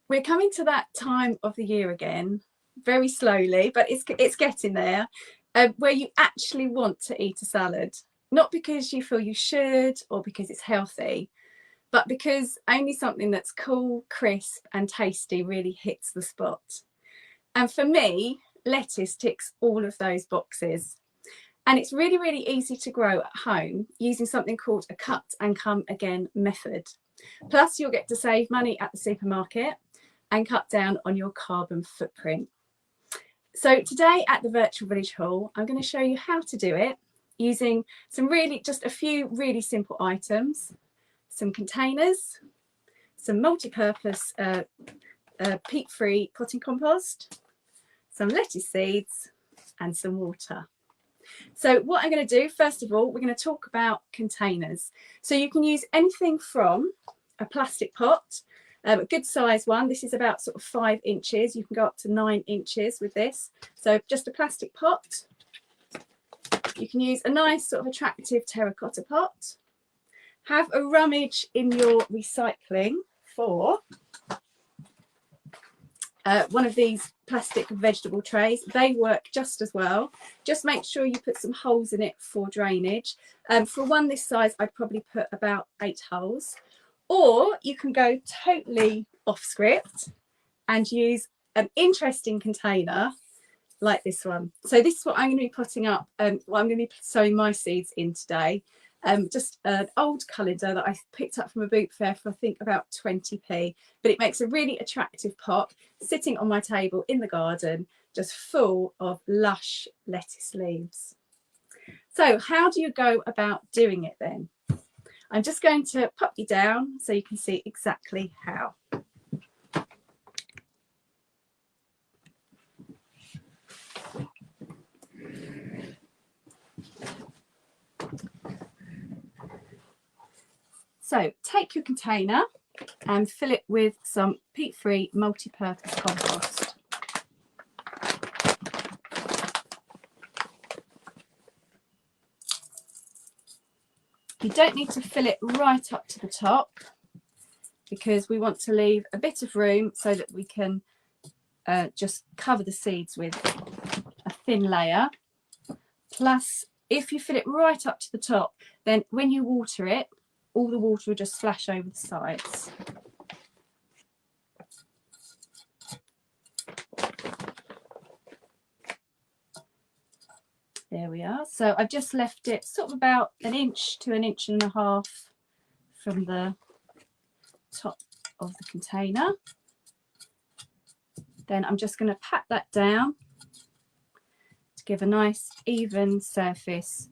we're coming to that time of the year again, very slowly, but it's getting there, where you actually want to eat a salad, not because you feel you should or because it's healthy, but because only something that's cool, crisp and tasty really hits the spot. And for me, lettuce ticks all of those boxes. And it's really, really easy to grow at home using something called a cut and come again method. Plus, you'll get to save money at the supermarket and cut down on your carbon footprint. So today at the Virtual Village Hall, I'm going to show you how to do it using just a few really simple items, some containers, some multi-purpose peat-free potting compost, some lettuce seeds and some water. So what I'm going to do, first of all, we're going to talk about containers. So you can use anything from a plastic pot, a good size one. This is about sort of 5 inches. You can go up to 9 inches with this. So just a plastic pot. You can use a nice sort of attractive terracotta pot. Have a rummage in your recycling for one of these plastic vegetable trays. They work just as well. Just make sure you put some holes in it for drainage. For one this size, I'd probably put about 8 holes. Or you can go totally off script and use an interesting container like this one. So this is what I'm going to be putting up, what I'm going to be sowing my seeds in today. Just an old colander that I picked up from a boot fair for I think about 20p, but it makes a really attractive pot sitting on my table in the garden, just full of lush lettuce leaves. So how do you go about doing it then? I'm just going to pop you down so you can see exactly how. So take your container and fill it with some peat-free multi-purpose compost. You don't need to fill it right up to the top because we want to leave a bit of room so that we can just cover the seeds with a thin layer. Plus, if you fill it right up to the top, then when you water it, all the water will just splash over the sides. There we are. So I've just left it sort of about 1 inch to 1.5 inches from the top of the container. Then I'm just going to pat that down to give a nice even surface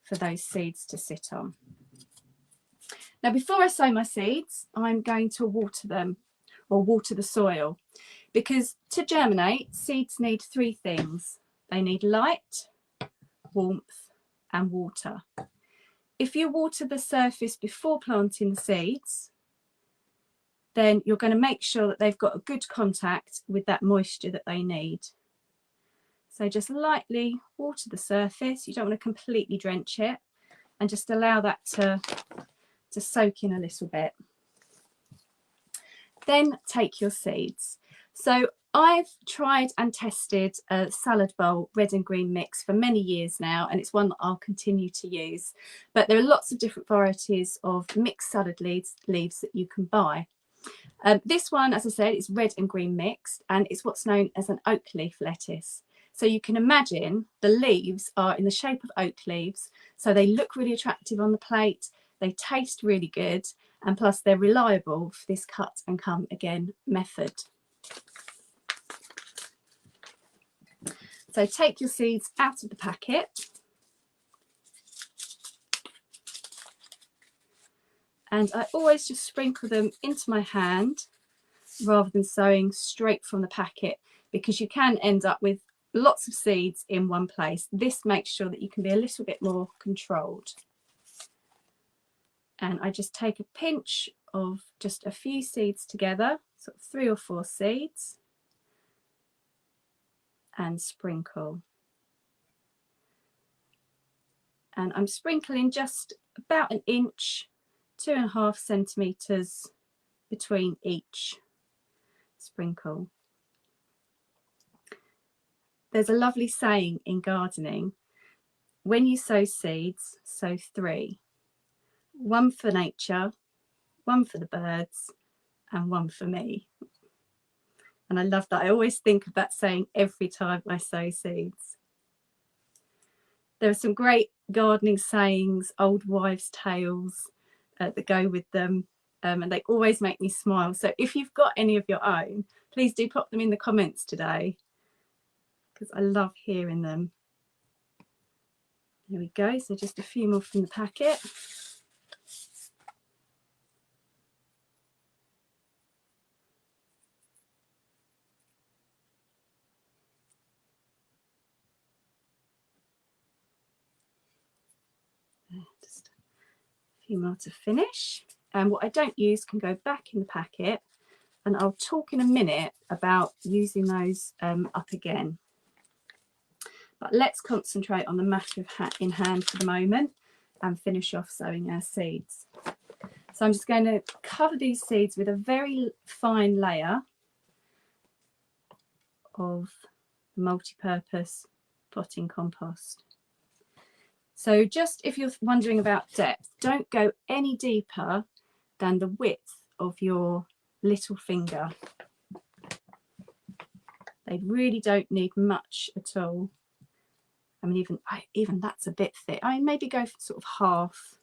for those seeds to sit on. Now, before I sow my seeds, I'm going to water them, or water the soil, because to germinate, seeds need 3 things. They need light, warmth and water. If you water the surface before planting the seeds, then you're going to make sure that they've got a good contact with that moisture that they need. So just lightly water the surface. You don't want to completely drench it, and just allow that to soak in a little bit. Then take your seeds. So I've tried and tested a salad bowl red and green mix for many years now, and it's one that I'll continue to use. But there are lots of different varieties of mixed salad leaves that you can buy. This one, as I said, is red and green mixed, and it's what's known as an oak leaf lettuce. So you can imagine the leaves are in the shape of oak leaves, so they look really attractive on the plate. They taste really good, and plus they're reliable for this cut and come again method. So take your seeds out of the packet. And I always just sprinkle them into my hand rather than sowing straight from the packet, because you can end up with lots of seeds in one place. This makes sure that you can be a little bit more controlled. And I just take a pinch of just a few seeds together, sort of 3 or 4 seeds, and sprinkle. And I'm sprinkling just about 1 inch, 2.5 centimetres between each. sprinkle. There's a lovely saying in gardening: when you sow seeds, sow 3. 1 for nature, 1 for the birds, and 1 for me. And I love that. I always think of that saying every time I sow seeds. There are some great gardening sayings, old wives' tales that go with them, and they always make me smile. So if you've got any of your own, please do pop them in the comments today, because I love hearing them. There we go. So just a few more from the packet. Just a few more to finish. And what I don't use can go back in the packet, and I'll talk in a minute about using those up again. But let's concentrate on the matter in hand for the moment and finish off sowing our seeds. So I'm just going to cover these seeds with a very fine layer of multi-purpose potting compost. So just if you're wondering about depth, don't go any deeper than the width of your little finger. They really don't need much at all. I mean, even that's a bit thick. I mean, maybe go for sort of half.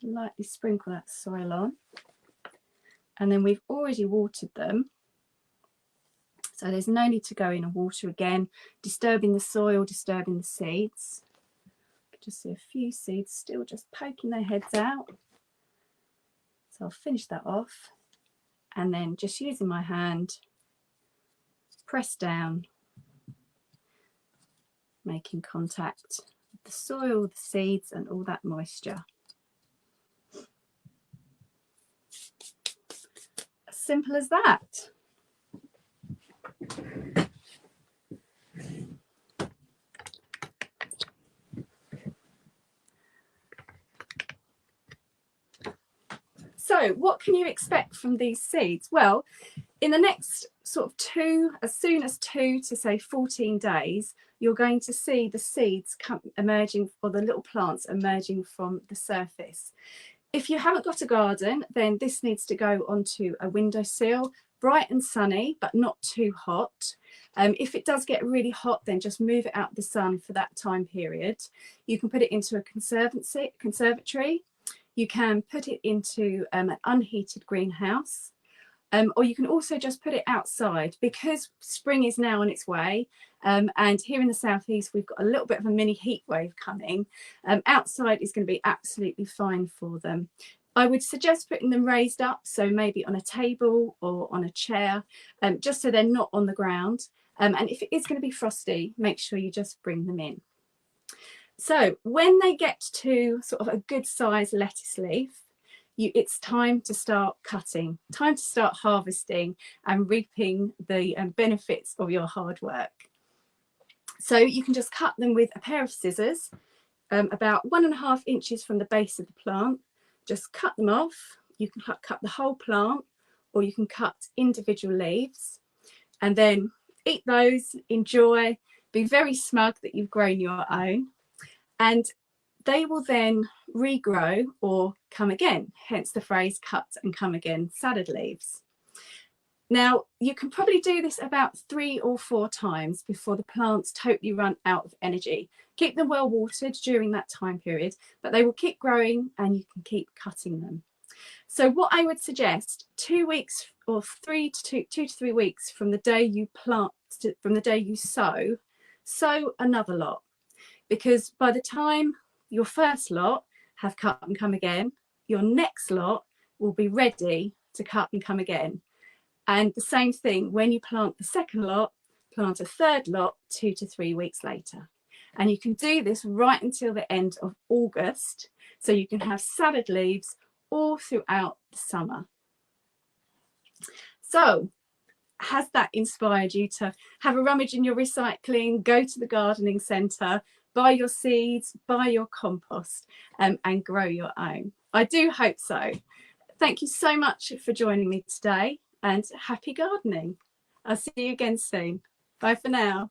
Lightly sprinkle that soil on. And then we've already watered them, so there's no need to go in and water again, disturbing the soil, disturbing the seeds. Just see a few seeds still just poking their heads out. So I'll finish that off, and then just using my hand, press down, making contact with the soil, the seeds, and all that moisture. As simple as that. So what can you expect from these seeds? Well, in the next sort of as soon as 2 to say 14 days, you're going to see the seeds emerging, or the little plants emerging from the surface. If you haven't got a garden, then this needs to go onto a windowsill, bright and sunny, but not too hot. If it does get really hot, then just move it out of the sun for that time period. You can put it into a conservatory. You can put it into an unheated greenhouse, or you can also just put it outside, because spring is now on its way. And here in the southeast, we've got a little bit of a mini heat wave coming. Outside is going to be absolutely fine for them. I would suggest putting them raised up, so maybe on a table or on a chair, just so they're not on the ground. And if it is going to be frosty, make sure you just bring them in. So when they get to sort of a good size lettuce leaf, it's time to start cutting, time to start harvesting and reaping the benefits of your hard work. So you can just cut them with a pair of scissors, about 1.5 inches from the base of the plant. Just cut them off. You can cut the whole plant, or you can cut individual leaves, and then eat those, enjoy, be very smug that you've grown your own. And they will then regrow or come again, hence the phrase cut and come again salad leaves. Now, you can probably do this about 3 or 4 times before the plants totally run out of energy. Keep them well watered during that time period, but they will keep growing and you can keep cutting them. So what I would suggest, 2 weeks or 2 to 3 weeks from the day you plant, from the day you sow another lot. Because by the time your first lot have cut and come again, your next lot will be ready to cut and come again. And the same thing, when you plant the second lot, plant a third lot 2 to 3 weeks later. And you can do this right until the end of August, so you can have salad leaves all throughout the summer. So, has that inspired you to have a rummage in your recycling, go to the gardening centre, buy your seeds, buy your compost, and grow your own. I do hope so. Thank you so much for joining me today, and happy gardening. I'll see you again soon. Bye for now.